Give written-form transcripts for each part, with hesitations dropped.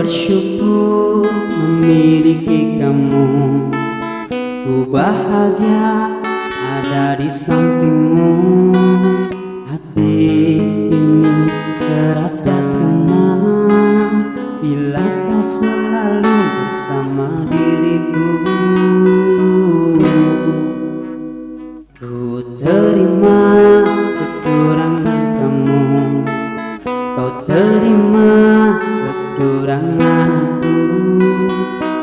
bersyukur memiliki kamu. Ku bahagia ada di sampingmu. Hati ini terasa tenang bila kau selalu bersama diriku. Ku terima kekurangan kamu, kau terima kekuranganku.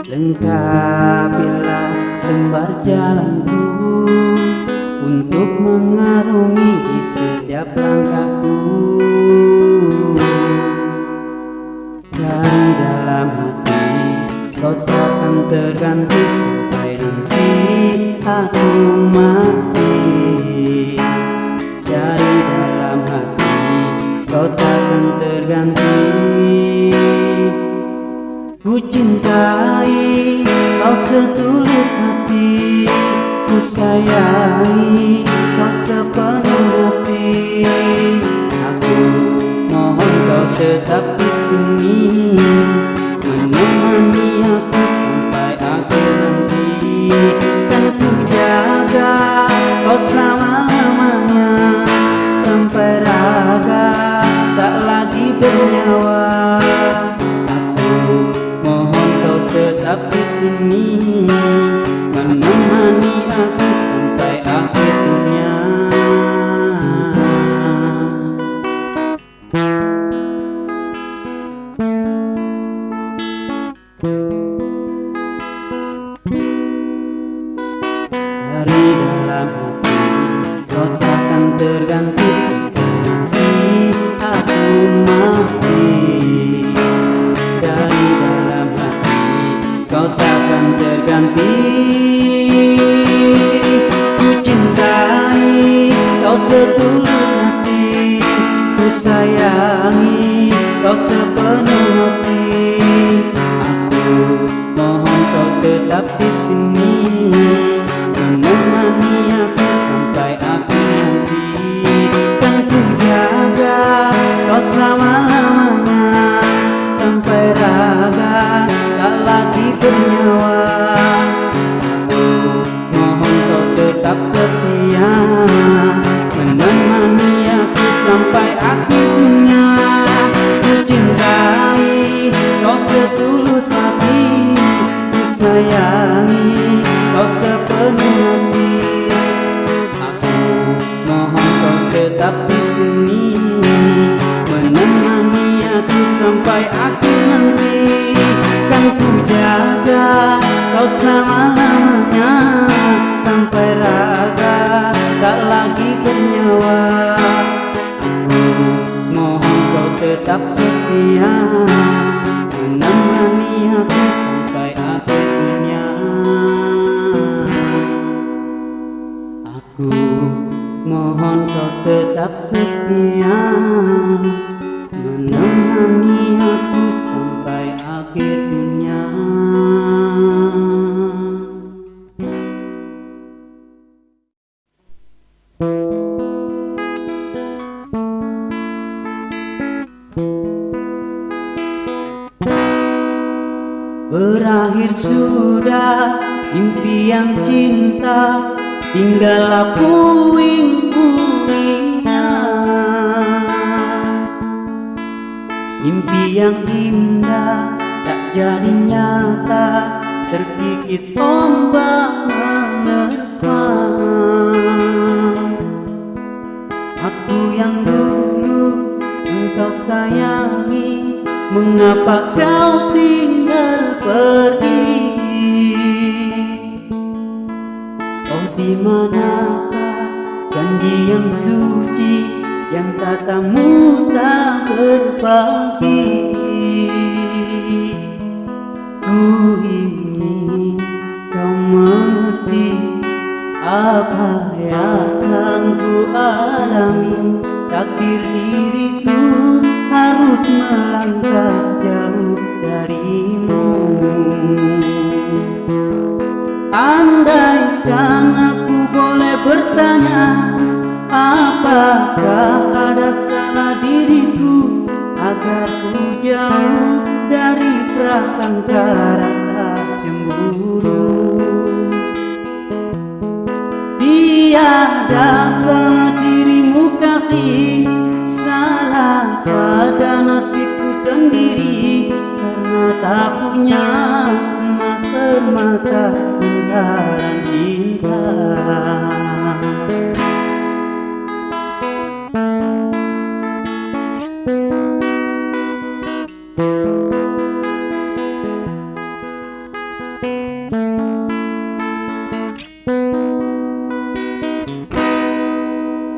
Lengkapilah lembar jalanku untuk mengarungi setiap langkahku. Dari dalam hati kau takkan terganti sampai nanti aku mati. Dari dalam hati kau takkan terganti. Ku cintai kau setulus hati, ku sayangi kau sepenuh hati. Aku mohon kau tetap di sini, menemani aku sampai akhir nanti. Dan ku jaga kau selama-lamanya, sampai raga tak lagi bernyawa. Tetap di sini, menemani aku sampai akhirnya. Dari dalam hati kau takkan terganti seperti aku mati. Dari dalam hati kau takkan terganti. Ku cintai kau setulus hati, ku sayangi kau sepenuh hati. Aku mohon kau tetap di sini, menemani aku sampai akhir nanti. Dan ku jaga kau selama-lamanya, sampai raga tak lagi bernyawa. Aku mohon kau tetap setia, menemani aku sampai akhir dunia. Ku cintai kau setulus hati, ku sayangi kau sepenuh hati. Aku mohon kau tetap di sini, menemani aku sampai akhir nanti. Dan ku jaga kau selama-lamanya, sampai raga tak lagi bernyawa. Aku mohon kau tetap setia, menemani aku sampai akhirnya. Aku mohon kau tetap setia, menemani aku sampai akhir dunia. Berakhir sudah impian cinta, tinggallah puing-puingnya. Mimpi yang indah tak jadi nyata, terkikis ombak menerpa. Aku yang dulu engkau sayangi, mengapa kau tinggal pergi? Oh, di manakah janji yang suci, yang katamu tak berbagi? Ku ingin kau mengerti apa yang ku alami. Takdir diriku harus melangkah jauh darimu. Andaikan aku boleh bertanya, apakah ada salah diriku agar ku jauh dari prasangka rasa cemburu. Tiada salah dirimu kasih, salah pada nasibku sendiri, karena tak punya emas permata bentaran cinta.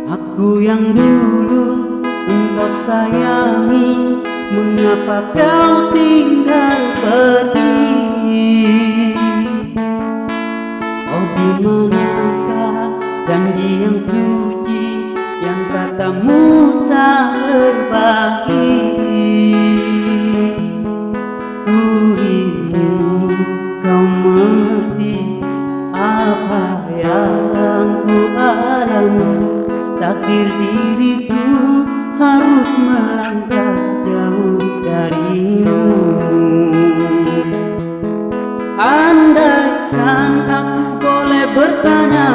Aku yang dulu engkau sayangi, mengapa kau tinggal pergi? Oh, di manakah janji yang suci yang katamu tak berbagi? Ku ingin kau mengerti apa yang ku alami. Takdir diriku harus melangkah jauh darimu. Andaikan aku boleh bertanya,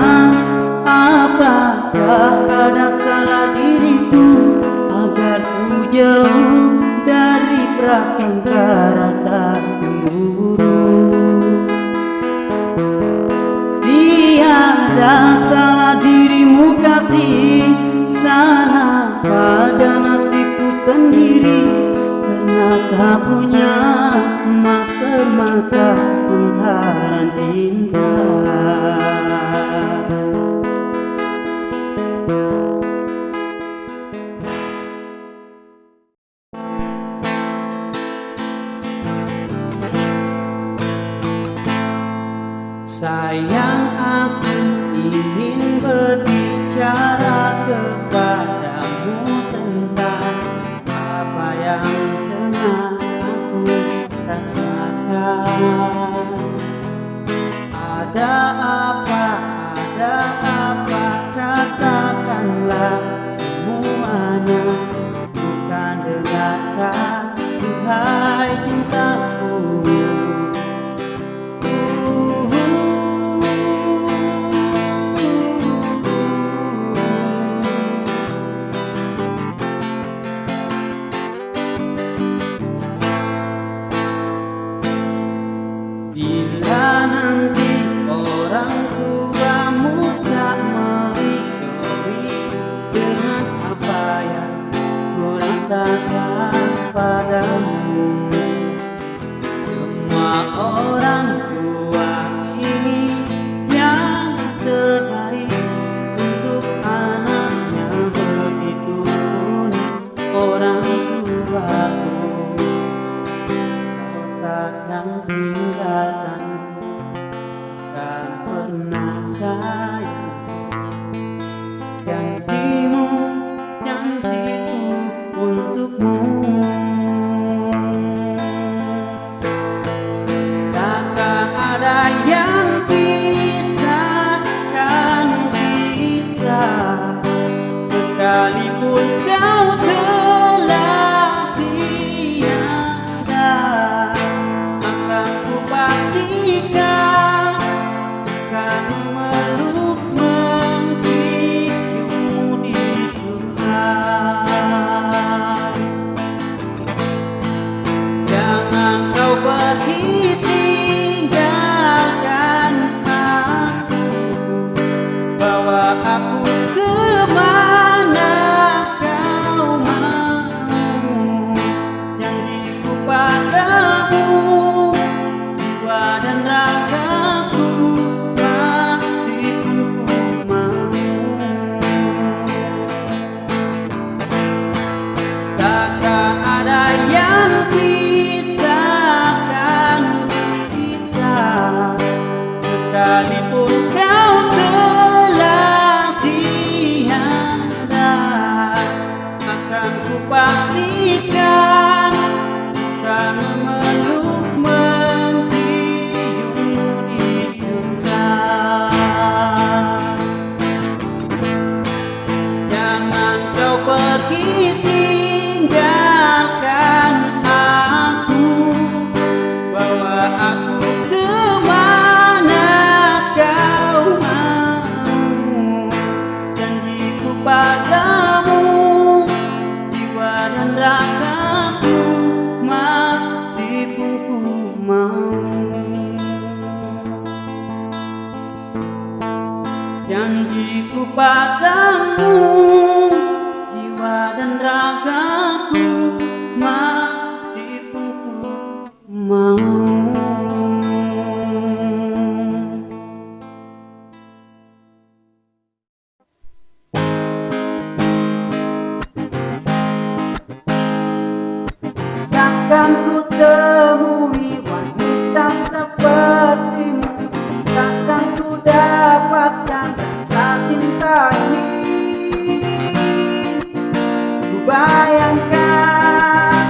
apakah ada salah diriku agar ku jauh dari prasangka rasa cemburu? Tiada salah dirimu kasih, salah pada nasibku sendiri, karena tak punya emas permata bentaran cinta. Sayang, aku ingin berbicara kepadamu tentang apa yang tengah aku rasakan. Ada apa, katakanlah semuanya, bukan dengarkan duhai cintaku. Bila nanti orang tuamu tak meridhoi dengan apa yang ku rasakan padamu, semua orang tua ini yang terbaik untuk anaknya, begitupun orang tuaku. Kau takkan tinggalkanku, tak pernah sayang. Janjimu, janjiku untukmu. Takkan janjiku padamu, jiwa dan ragaku, mati pun ku mau. Takkan ku temui wanita sepertimu, takkan ku dapatkan rasa cinta ini. Ku bayangkan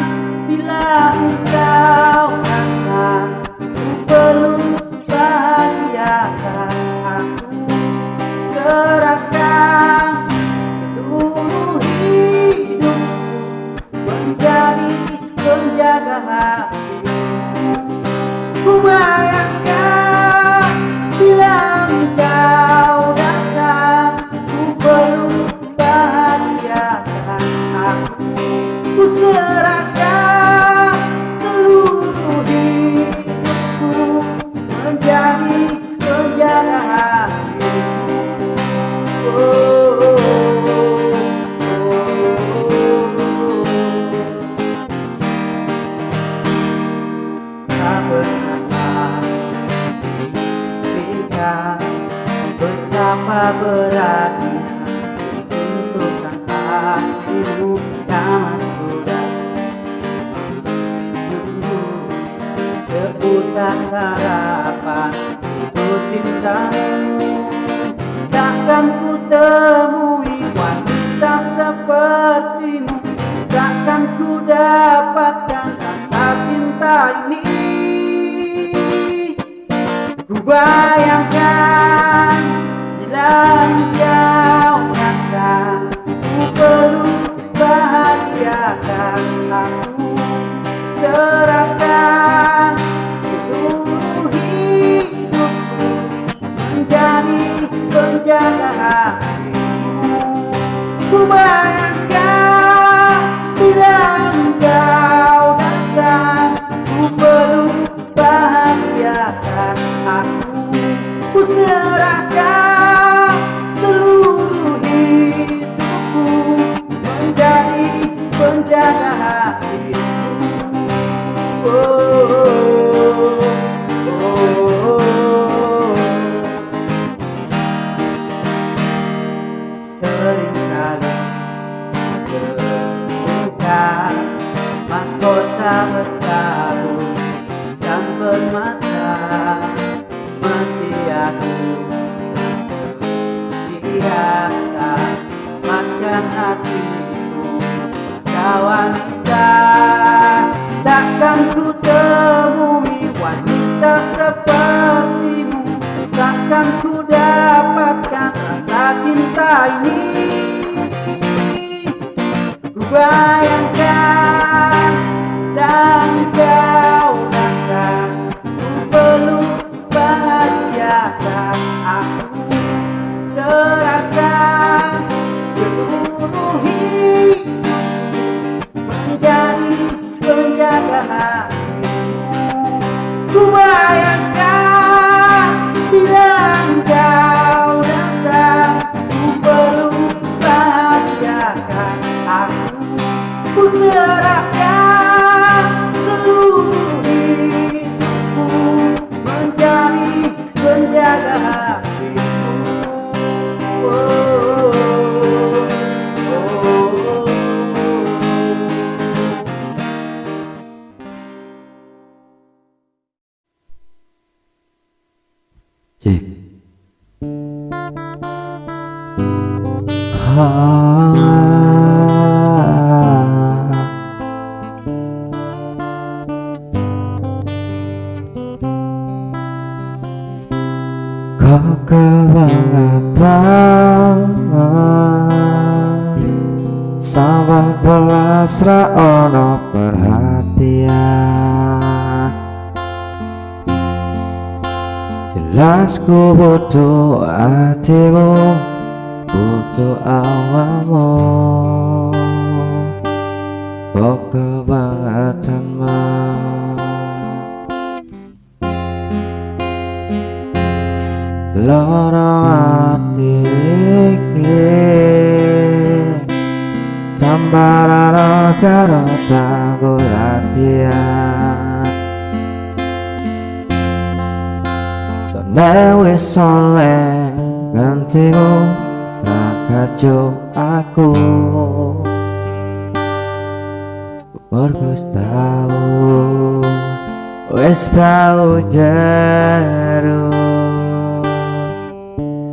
bila engkau datang, ku peluk bahagiakan aku, serahkan seluruh hidupku menjadi penjaga hatimu. Ku bayangkan bila engkau datang, ku peluk bahagiakan aku, ku serahkan seluruh hidupku menjadi penjaga hatimu. Betapa beratnya untukkan hatimu yang sudah menunggu seputar harapan hidup cintamu. Takkan ku temui wanita sepertimu, takkan ku dapatkan rasa cinta ini. Ku bayangkan bila engkau datang, ku peluk bahagiakan aku, serahkan seluruh hidupku menjadi penjaga hatimu. Ku bayangkan bila engkau datang, ku peluk bahagiakan aku, ku serahkan seluruh hidupku menjadi penjaga hatimu. Seringkali terbuka mahkota bertabur dan bermata, mesti aku biasa makan hatimu pada wanita. Takkan ku temui wanita sepertimu, takkan ku dapatkan rasa cinta ini. Ku bayangkan dan kau datang, ku peluk bahagiakan aku, serahkan seluruh hidup menjadi penjaga hatimu. Ku bayangkan bila engkau datang, ku peluk bahagiakan aku, ku serahkan seluruh hidupku menjadi penjaga hatimu. Cek. Kau kebangetan sama belas ra ono perhatian. Jelas ku butuh hatimu, butuh awakmu. Kau kebangetan loro ati iki tambarana karo tanggo latihan Sone wis oleh gantimu strakajo aku wis tau jero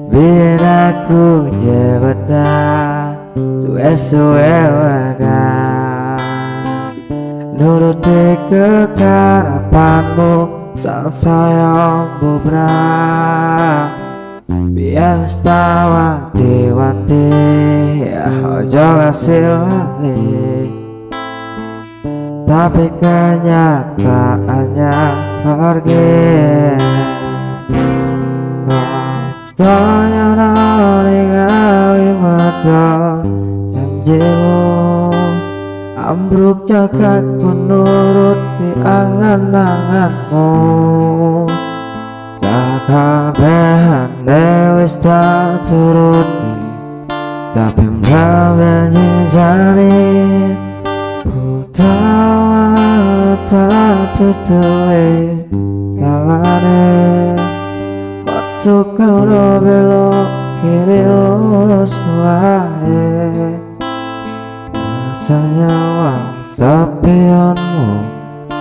biar aku jebeta suwe-suwe wae nuruti kekarepanmu sang sayang bubrah biar wis tau wanti-wanti ojo ngasih lali tapi kenyataannya pergi tanya nari ngawi mata janjimu ambruk jagaku nurut di angan-anganmu sakabehane wis tak turuti tapi mbak janji budal tak tutuwe kalane waktu kau belok kiri lurus wae rasanya wang sapionmu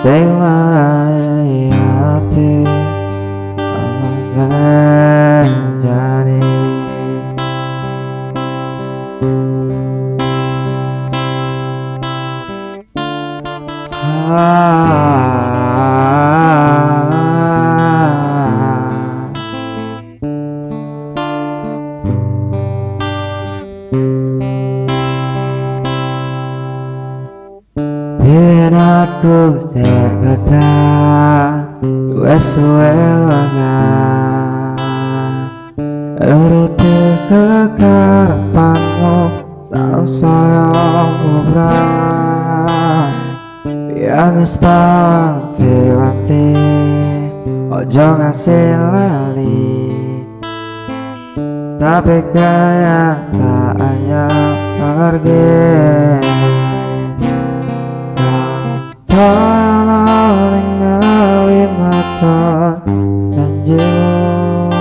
sing marai hati menjadi biar aku sebeta suwe-suwe wangan nuruti kekarepanmu sang sayang bubrah biar wis tau wanti-wanti ojo ngasih lali tapi kenyataannya pergi tanah ngawi mata janjimu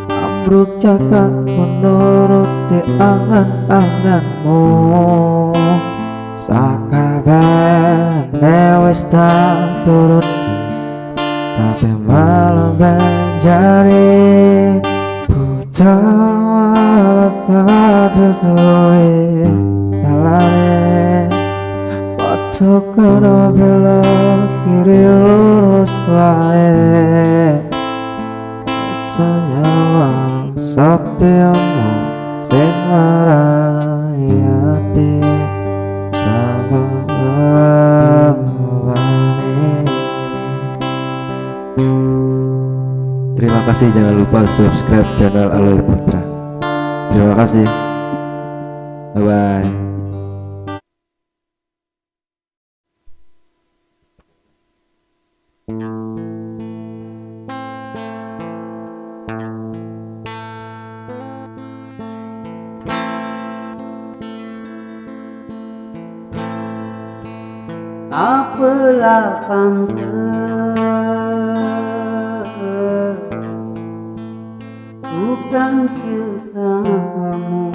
ambruk cakap menurut di angan-anganmu sakabehane wis tak turuti tapi malam menjadi budal malah tak tutupi kalane waktu kau belok kiri lurus wae rasanya sapionmu sing marai hati terima kasih, jangan lupa subscribe channel Aloy Putra. Terima kasih, bye bye. Apalah pantas bukan ke kamu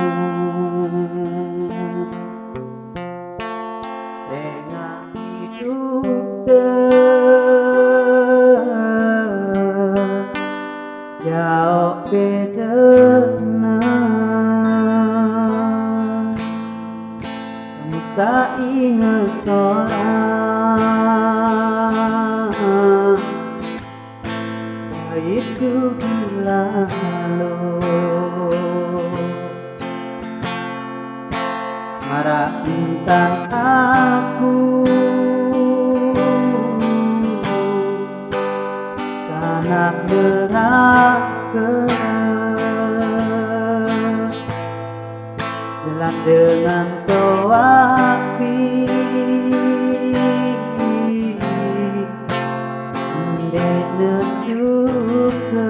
sehingga hidup jauh beda kamu tak ingat itu lalu marah tentang aku karena neraka gelap dengan toapi nesuka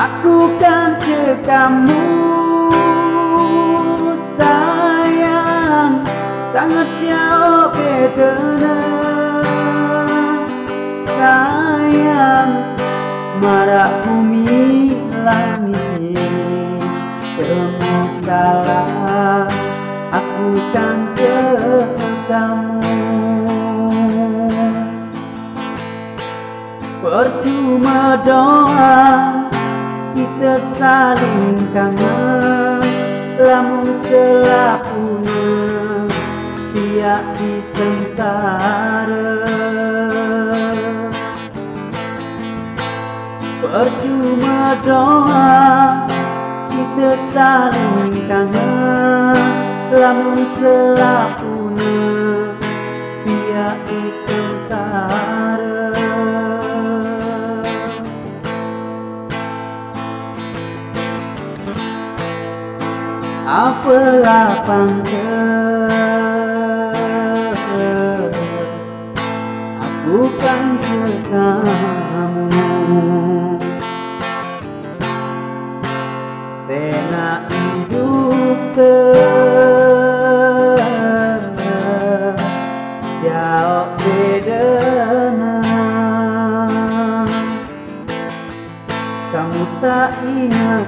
Aku kan kamu sayang, sangat jauh bedanya. Sayang, marak bumi langit, temu salah, aku kan kamu. Percuma doa kita saling kangen, lamun selapuna pihak disengkara. Percuma doa kita saling kangen, lamun selapuna pihak disengkara. Apalah pantas aku kan kamu, sena hidup jauh bedana. Kamu tak ingat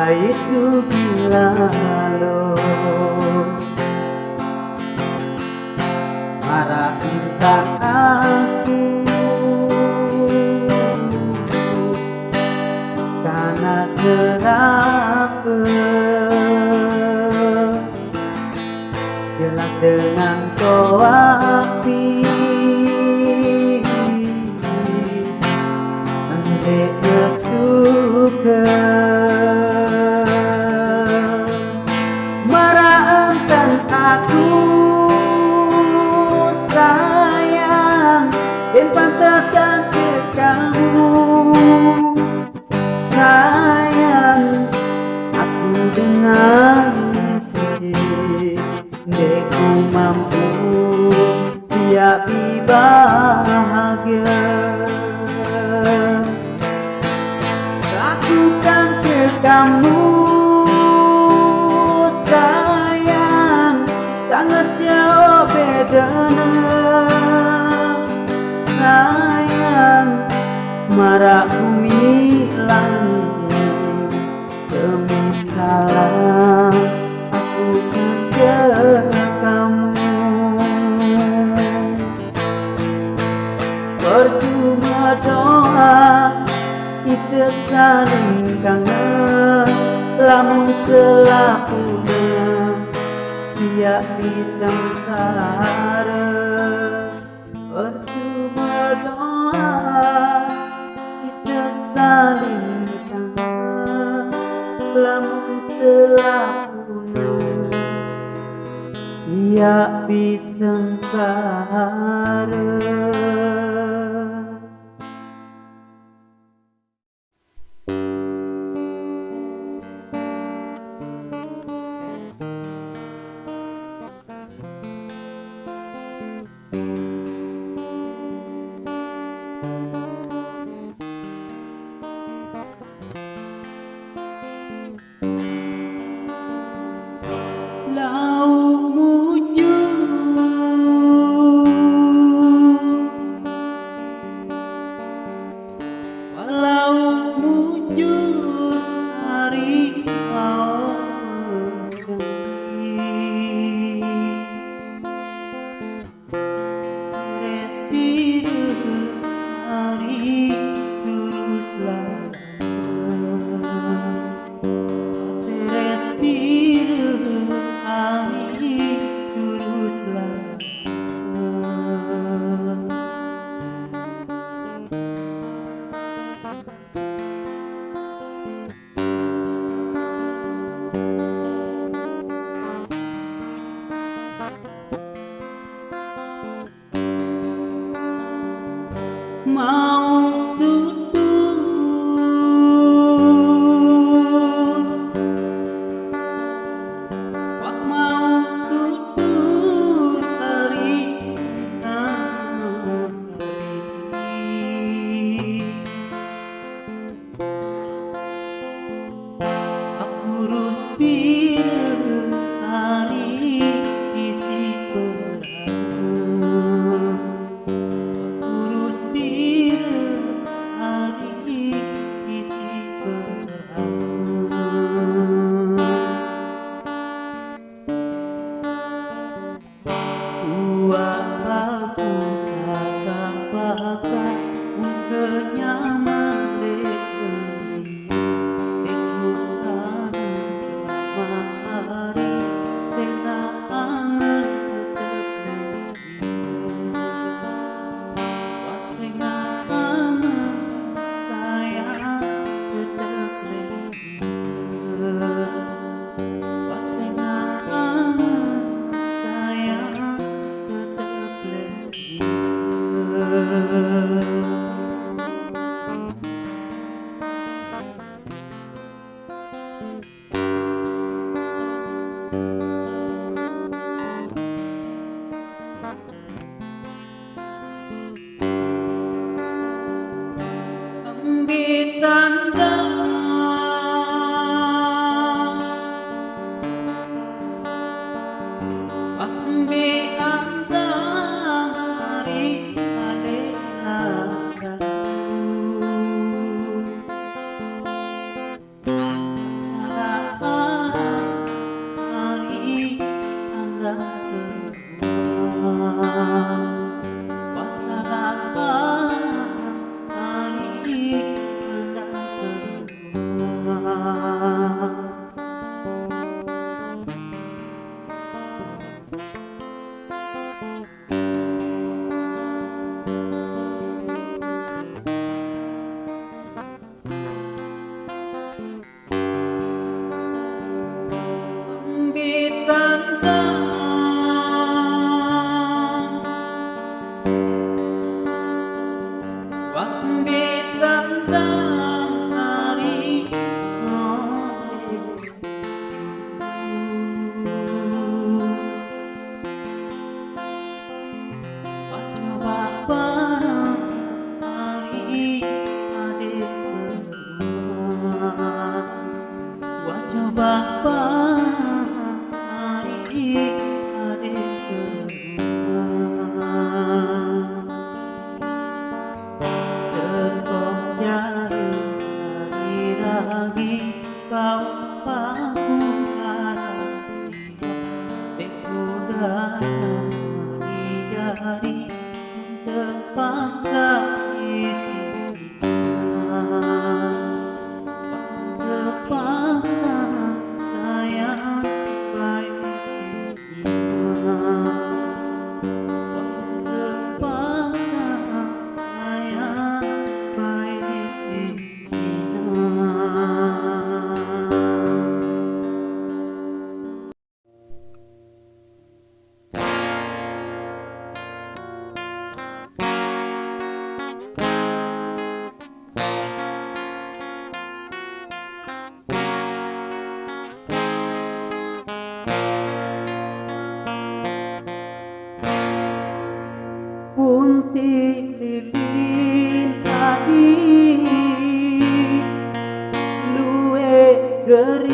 itu bila lo marah tentang aku karena terapa jelas dengan koapi andai kesuka aku sayang dan pantaskan ke kamu. Sayang, aku dengan sedih deku mampu biar bahagia. Lakukan ke kamu sangat jauh bedanya. Sayang, marak bumi langit, demi salah aku kan kamu. Percuma doa kita saling kangen, lamun selapuna dia disengkara. Percuma doa kita saling kangen, lamun selapuna dia disengkara. Lauk mujur, walau mujur hari mau berganti. Respire hari teruslah. Mau tutur, wak mau tutur hari tamu. punti lilin tadi luwe geri